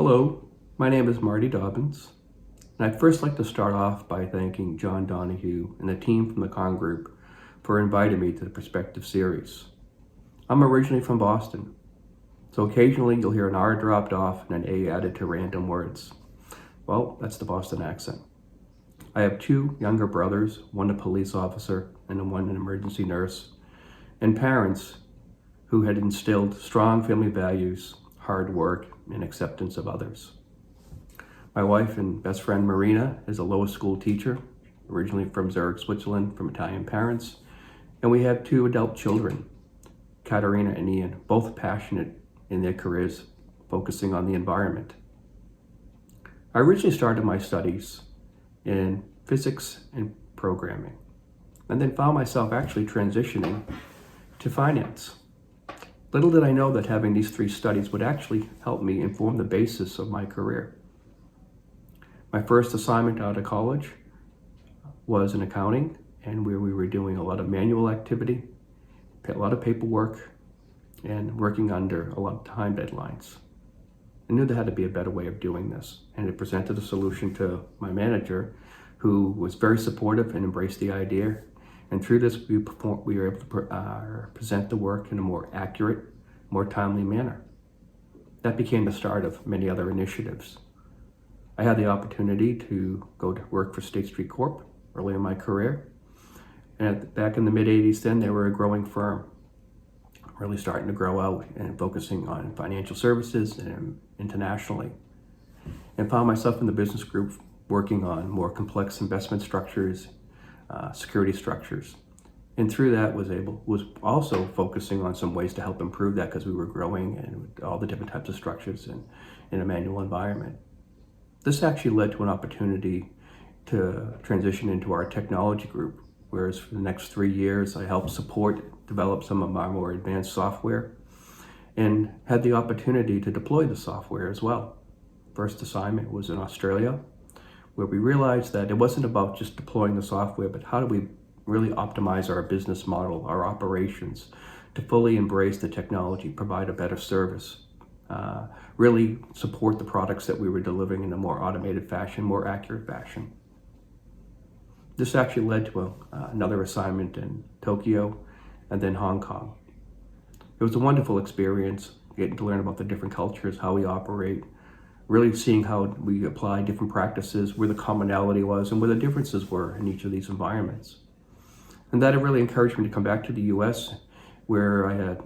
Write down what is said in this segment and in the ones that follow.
Hello, my name is Marty Dobbins, and I'd first like to start off by thanking John Donahue and the team from the Carne Group for inviting me to the Perspective series. I'm originally from Boston, so occasionally you'll hear an R dropped off and an A added to random words. Well, that's the Boston accent. I have two younger brothers, one a police officer and one an emergency nurse, and parents who had instilled strong family values, hard work, and acceptance of others. My wife and best friend Marina is a lower school teacher, originally from Zurich, Switzerland, from Italian parents, and we have two adult children, Katerina and Ian, both passionate in their careers, focusing on the environment. I originally started my studies in physics and programming, and then found myself actually transitioning to finance. Little did I know that having these three studies would actually help me inform the basis of my career. My first assignment out of college was in accounting, and where we were doing a lot of manual activity, a lot of paperwork, and working under a lot of time deadlines. I knew there had to be a better way of doing this, and it presented a solution to my manager, who was very supportive and embraced the idea. And through this, we were able to present the work in a more accurate, more timely manner. That became the start of many other initiatives. I had the opportunity to go to work for State Street Corp early in my career. And back in the mid-'80s then, they were a growing firm, really starting to grow out and focusing on financial services and internationally. And found myself in the business group working on more complex investment structures, security structures. And through that was also focusing on some ways to help improve that, because we were growing and all the different types of structures in a manual environment. This actually led to an opportunity to transition into our technology group, whereas for the next 3 years I helped develop some of our more advanced software and had the opportunity to deploy the software as well. First assignment was in Australia, where we realized that it wasn't about just deploying the software, but how do we really optimize our business model, our operations, to fully embrace the technology, provide a better service, really support the products that we were delivering in a more automated fashion, more accurate fashion. This actually led to another assignment in Tokyo and then Hong Kong. It was a wonderful experience, getting to learn about the different cultures, how we operate, really seeing how we apply different practices, where the commonality was and where the differences were in each of these environments. And that really encouraged me to come back to the US, where I had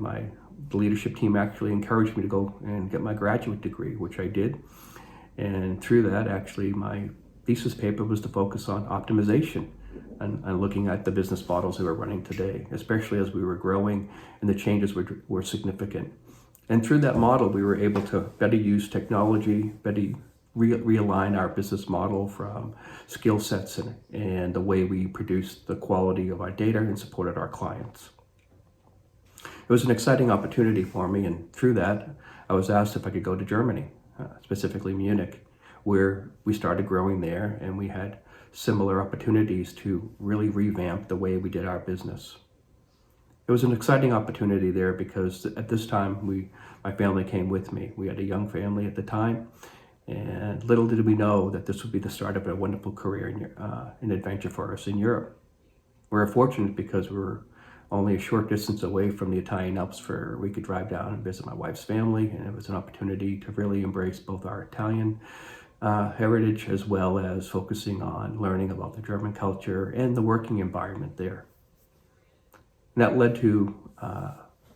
the leadership team actually encouraged me to go and get my graduate degree, which I did. And through that, actually, my thesis paper was to focus on optimization and looking at the business models that we're running today, especially as we were growing and the changes were significant. And through that model, we were able to better use technology, better realign our business model from skill sets and the way we produced the quality of our data and supported our clients. It was an exciting opportunity for me, and through that, I was asked if I could go to Germany, specifically Munich, where we started growing there, and we had similar opportunities to really revamp the way we did our business. It was an exciting opportunity there because at this time, my family came with me. We had a young family at the time, and little did we know that this would be the start of a wonderful career and adventure for us in Europe. We were fortunate because we were only a short distance away from the Italian Alps, where we could drive down and visit my wife's family, and it was an opportunity to really embrace both our Italian heritage as well as focusing on learning about the German culture and the working environment there. And that led to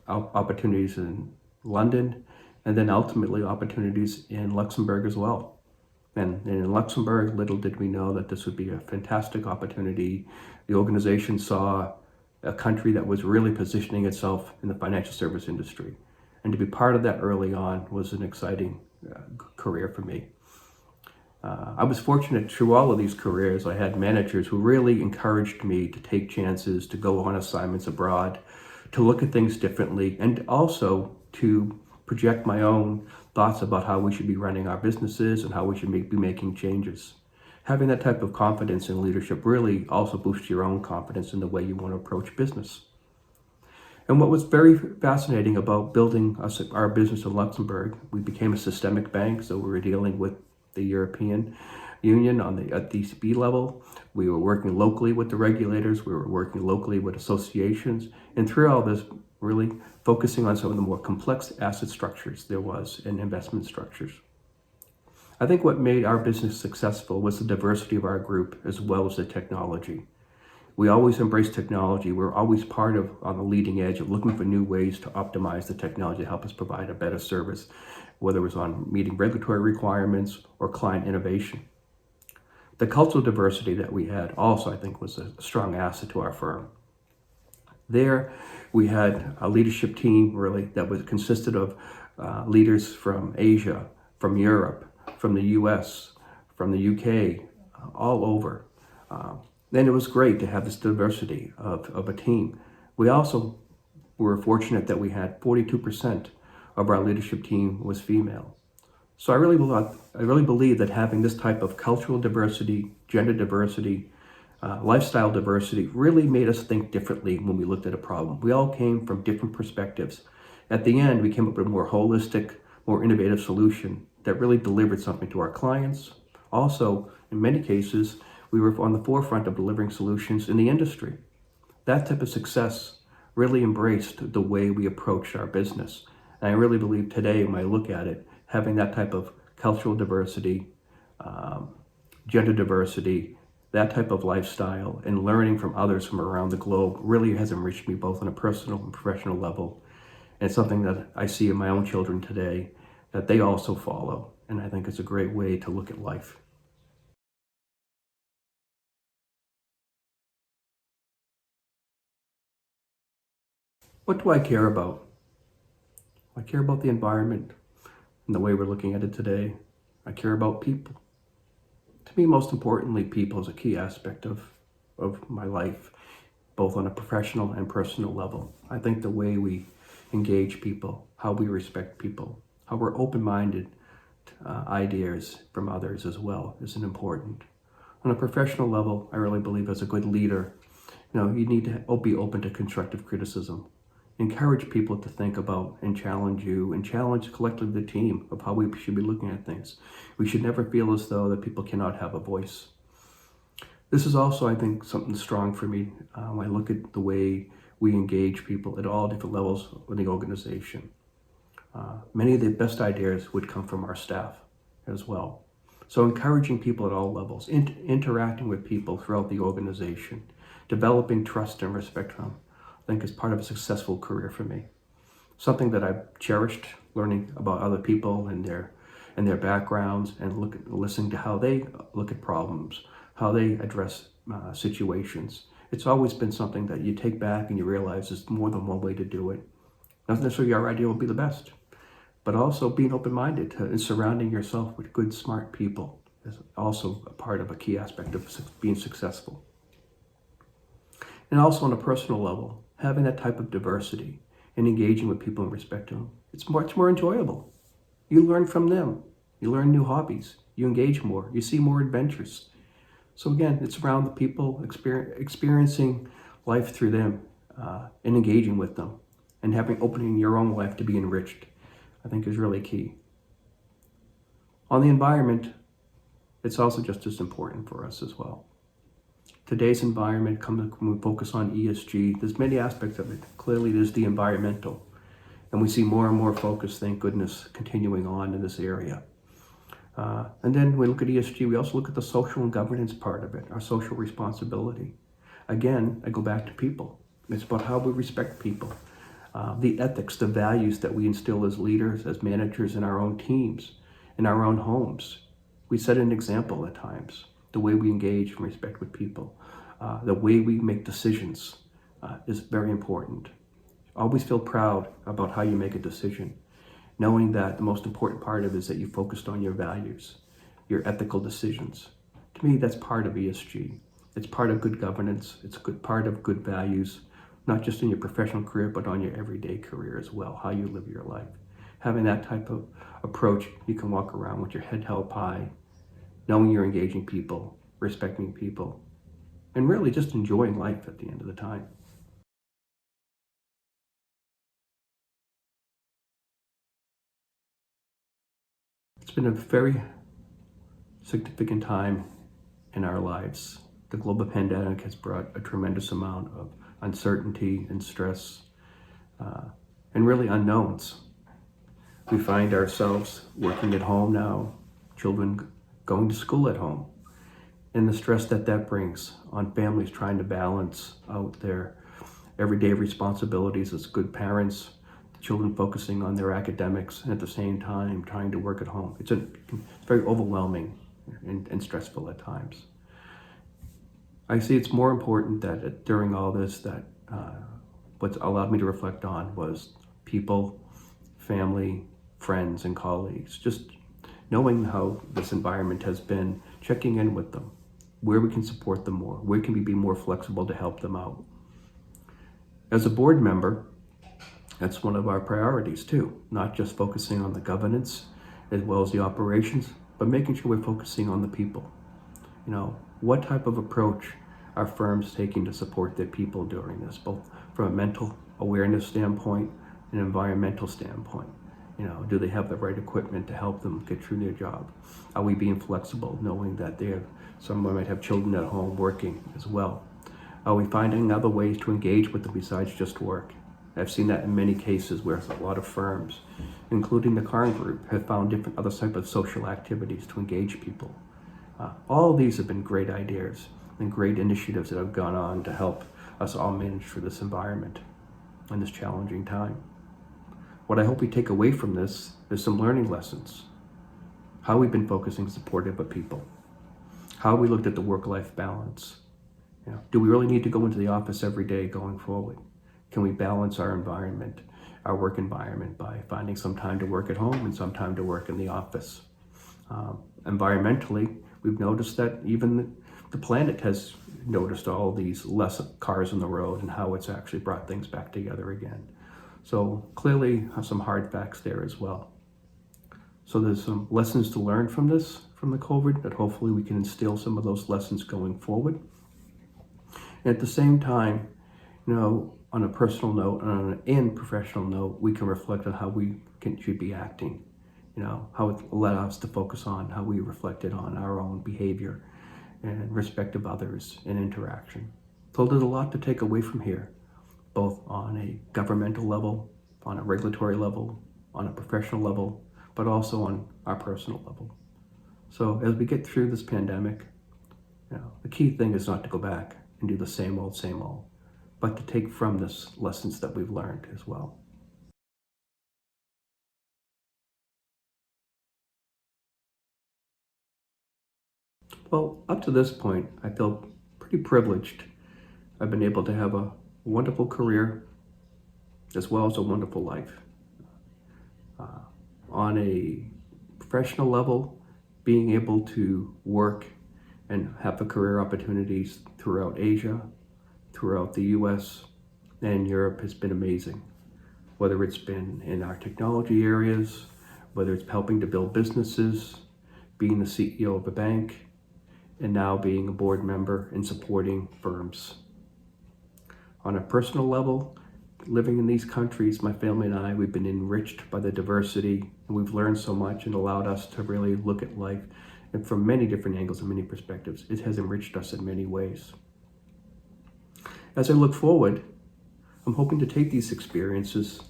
opportunities in London, and then ultimately opportunities in Luxembourg as well. And in Luxembourg, little did we know that this would be a fantastic opportunity. The organization saw a country that was really positioning itself in the financial service industry. And to be part of that early on was an exciting career for me. I was fortunate through all of these careers. I had managers who really encouraged me to take chances, to go on assignments abroad, to look at things differently, and also to project my own thoughts about how we should be running our businesses and how we should be making changes. Having that type of confidence in leadership really also boosts your own confidence in the way you want to approach business. And what was very fascinating about building our business in Luxembourg, we became a systemic bank, so we were dealing with the European Union at the ECB level. We were working locally with the regulators, we were working locally with associations, and through all this, really focusing on some of the more complex asset structures there was in investment structures. I think what made our business successful was the diversity of our group as well as the technology. We always embrace technology. We're always on the leading edge of looking for new ways to optimize the technology to help us provide a better service, whether it was on meeting regulatory requirements or client innovation. The cultural diversity that we had also, I think, was a strong asset to our firm. There, we had a leadership team really that consisted of leaders from Asia, from Europe, from the US, from the UK, all over. Then it was great to have this diversity of a team. We also were fortunate that we had 42% of our leadership team was female. So I really believe that having this type of cultural diversity, gender diversity, lifestyle diversity really made us think differently when we looked at a problem. We all came from different perspectives. At the end, we came up with a more holistic, more innovative solution that really delivered something to our clients. Also, in many cases, we were on the forefront of delivering solutions in the industry. That type of success really embraced the way we approached our business. And I really believe today, when I look at it, having that type of cultural diversity, gender diversity, that type of lifestyle, and learning from others from around the globe really has enriched me both on a personal and professional level. And it's something that I see in my own children today that they also follow. And I think it's a great way to look at life. What do I care about? I care about the environment and the way we're looking at it today. I care about people. To me, most importantly, people is a key aspect of my life, both on a professional and personal level. I think the way we engage people, how we respect people, how we're open-minded to ideas from others as well is important. On a professional level, I really believe as a good leader, you need to be open to constructive criticism. Encourage people to think about and challenge you and challenge collectively the team of how we should be looking at things. We should never feel as though that people cannot have a voice. This is also, I think, something strong for me when I look at the way we engage people at all different levels of the organization. Many of the best ideas would come from our staff as well. So encouraging people at all levels, interacting with people throughout the organization, developing trust and respect for them, I think is part of a successful career for me. Something that I've cherished, learning about other people and their backgrounds and listening to how they look at problems, how they address situations. It's always been something that you take back and you realize there's more than one way to do it. Not necessarily our idea will be the best, but also being open-minded and surrounding yourself with good, smart people is also a part of a key aspect of being successful. And also on a personal level, having that type of diversity and engaging with people and respect to them, it's much more enjoyable. You learn from them. You learn new hobbies. You engage more. You see more adventures. So again, it's around the people, experiencing life through them and engaging with them and opening your own life to be enriched, I think is really key. On the environment, it's also just as important for us as well. Today's environment, when we focus on ESG, there's many aspects of it. Clearly, there's the environmental, and we see more and more focus, thank goodness, continuing on in this area. And then we look at ESG, we also look at the social and governance part of it, our social responsibility. Again, I go back to people. It's about how we respect people, the ethics, the values that we instill as leaders, as managers in our own teams, in our own homes. We set an example at times. The way we engage and respect with people, the way we make decisions is very important. Always feel proud about how you make a decision, knowing that the most important part of it is that you focused on your values, your ethical decisions. To me, that's part of ESG. It's part of good governance. It's part of good values, not just in your professional career, but on your everyday career as well, how you live your life. Having that type of approach, you can walk around with your head held high, knowing you're engaging people, respecting people, and really just enjoying life at the end of the time. It's been a very significant time in our lives. The global pandemic has brought a tremendous amount of uncertainty and stress, and really unknowns. We find ourselves working at home now, children going to school at home, and the stress that brings on families trying to balance out their everyday responsibilities as good parents, children focusing on their academics, and at the same time trying to work at home. It's very overwhelming and stressful at times. I see it's more important that during all this that what allowed me to reflect on was people, family, friends, and colleagues. Just knowing how this environment has been, checking in with them, where we can support them more, where can we be more flexible to help them out. As a board member, that's one of our priorities too, not just focusing on the governance as well as the operations, but making sure we're focusing on the people. What type of approach are firms taking to support their people during this, both from a mental awareness standpoint and environmental standpoint? Do they have the right equipment to help them get through their job? Are we being flexible, knowing that someone might have children at home working as well? Are we finding other ways to engage with them besides just work? I've seen that in many cases where a lot of firms, including the Carne Group, have found different other types of social activities to engage people. All of these have been great ideas and great initiatives that have gone on to help us all manage through this environment in this challenging time. What I hope we take away from this is some learning lessons. How we've been focusing supportive of people. How we looked at the work-life balance. Do we really need to go into the office every day going forward? Can we balance our environment, our work environment, by finding some time to work at home and some time to work in the office? Environmentally, we've noticed that even the planet has noticed all these less cars on the road and how it's actually brought things back together again. So clearly some hard facts there as well. So there's some lessons to learn from the COVID, that hopefully we can instill some of those lessons going forward. And at the same time, on a personal note and professional note, we can reflect on how we should be acting. How it allowed us to focus on how we reflected on our own behavior and respect of others and interaction. So there's a lot to take away from here, both on a governmental level, on a regulatory level, on a professional level, but also on our personal level. So as we get through this pandemic, the key thing is not to go back and do the same old, but to take from this lessons that we've learned as well. Well, up to this point, I feel pretty privileged. I've been able to have a wonderful career as well as a wonderful life. On a professional level, being able to work and have the career opportunities throughout Asia, throughout the US, and Europe has been amazing. Whether it's been in our technology areas, whether it's helping to build businesses, being the CEO of a bank, and now being a board member and supporting firms. On a personal level, living in these countries, my family and I, we've been enriched by the diversity, and we've learned so much and allowed us to really look at life and from many different angles and many perspectives. It has enriched us in many ways. As I look forward, I'm hoping to take these experiences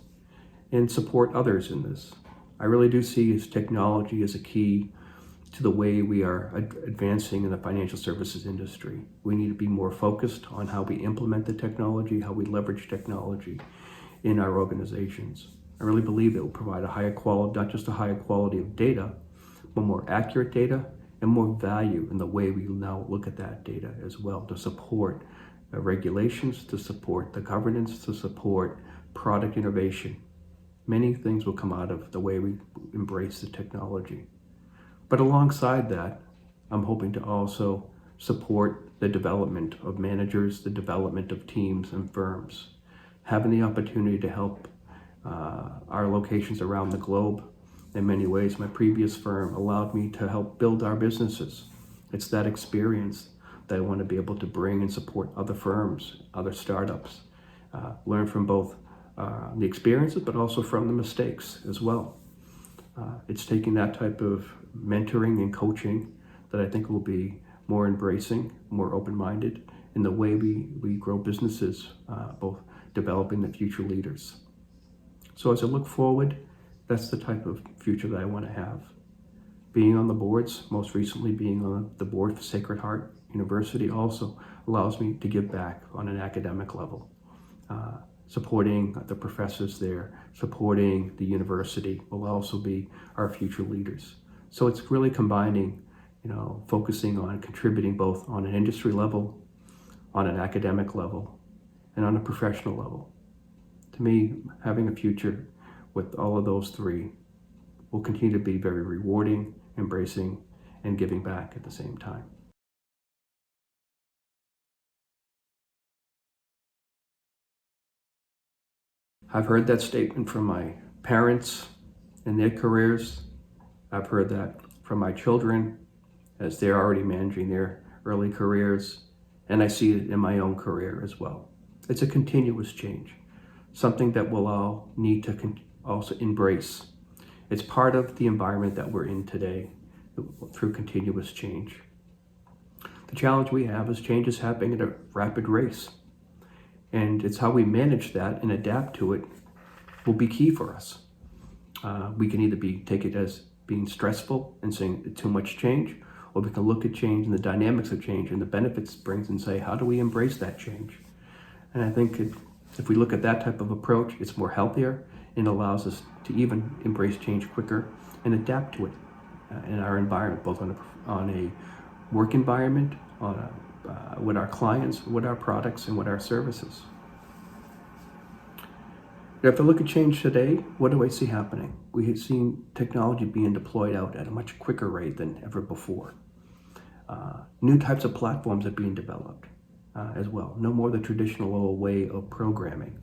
and support others in this. I really do see technology as a key to the way we are advancing in the financial services industry. We need to be more focused on how we implement the technology, how we leverage technology in our organizations. I really believe it will provide a higher quality, not just a higher quality of data, but more accurate data and more value in the way we now look at that data as well, to support regulations, to support the governance, to support product innovation. Many things will come out of the way we embrace the technology. But alongside that, I'm hoping to also support the development of managers, the development of teams and firms, having the opportunity to help our locations around the globe. In many ways, my previous firm allowed me to help build our businesses. It's that experience that I want to be able to bring and support other firms, other startups, learn from both the experiences, but also from the mistakes as well. It's taking that type of mentoring and coaching that I think will be more embracing, more open-minded in the way we grow businesses, both developing the future leaders. So as I look forward, that's the type of future that I want to have. Being on the boards, most recently being on the board for Sacred Heart University, also allows me to give back on an academic level. Supporting the professors there, supporting the university will also be our future leaders. So it's really combining, focusing on contributing both on an industry level, on an academic level, and on a professional level. To me, having a future with all of those three will continue to be very rewarding, embracing, and giving back at the same time. I've heard that statement from my parents in their careers. I've heard that from my children as they're already managing their early careers, and I see it in my own career as well. It's a continuous change, something that we'll all need to also embrace. It's part of the environment that we're in today through continuous change. The challenge we have is change is happening at a rapid race. And it's how we manage that and adapt to it will be key for us. We can either take it as being stressful and saying too much change, or we can look at change and the dynamics of change and the benefits it brings and say, how do we embrace that change? And I think if we look at that type of approach, it's more healthier and allows us to even embrace change quicker and adapt to it in our environment, both on a work environment, with our clients, with our products, and with our services. If I look at change today, what do I see happening? We have seen technology being deployed out at a much quicker rate than ever before. New types of platforms are being developed as well. No more the traditional way of programming.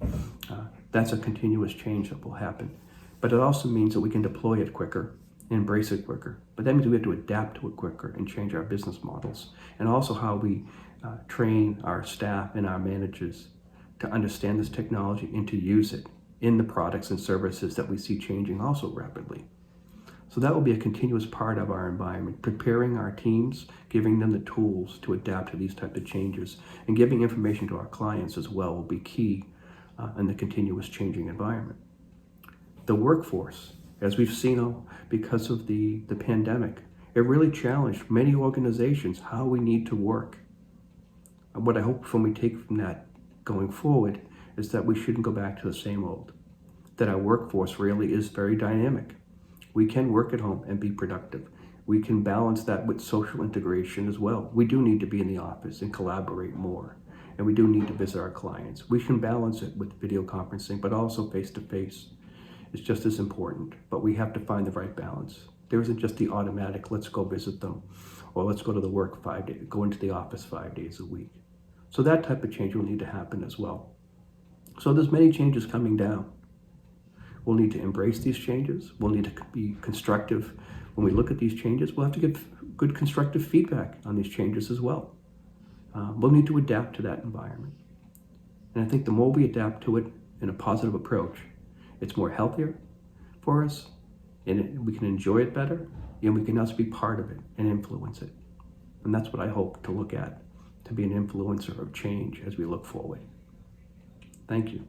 That's a continuous change that will happen. But it also means that we can deploy it quicker, embrace it quicker. But that means we have to adapt to it quicker and change our business models. And also how we train our staff and our managers to understand this technology and to use it in the products and services that we see changing also rapidly. So that will be a continuous part of our environment, preparing our teams, giving them the tools to adapt to these types of changes, and giving information to our clients as well will be key in the continuous changing environment. The workforce, as we've seen because of the pandemic, it really challenged many organizations how we need to work. What I hope when we take from that going forward is that we shouldn't go back to the same old, that our workforce really is very dynamic. We can work at home and be productive. We can balance that with social integration as well. We do need to be in the office and collaborate more, and we do need to visit our clients. We can balance it with video conferencing, but also face-to-face is just as important, but we have to find the right balance. There isn't just the automatic, let's go visit them, or let's go to the work 5 days, go into the office 5 days a week. So that type of change will need to happen as well. So there's many changes coming down. We'll need to embrace these changes. We'll need to be constructive. When we look at these changes, we'll have to give good constructive feedback on these changes as well. We'll need to adapt to that environment. And I think the more we adapt to it in a positive approach, it's more healthier for us, and we can enjoy it better, and we can also be part of it and influence it. And that's what I hope to look at, to be an influencer of change as we look forward. Thank you.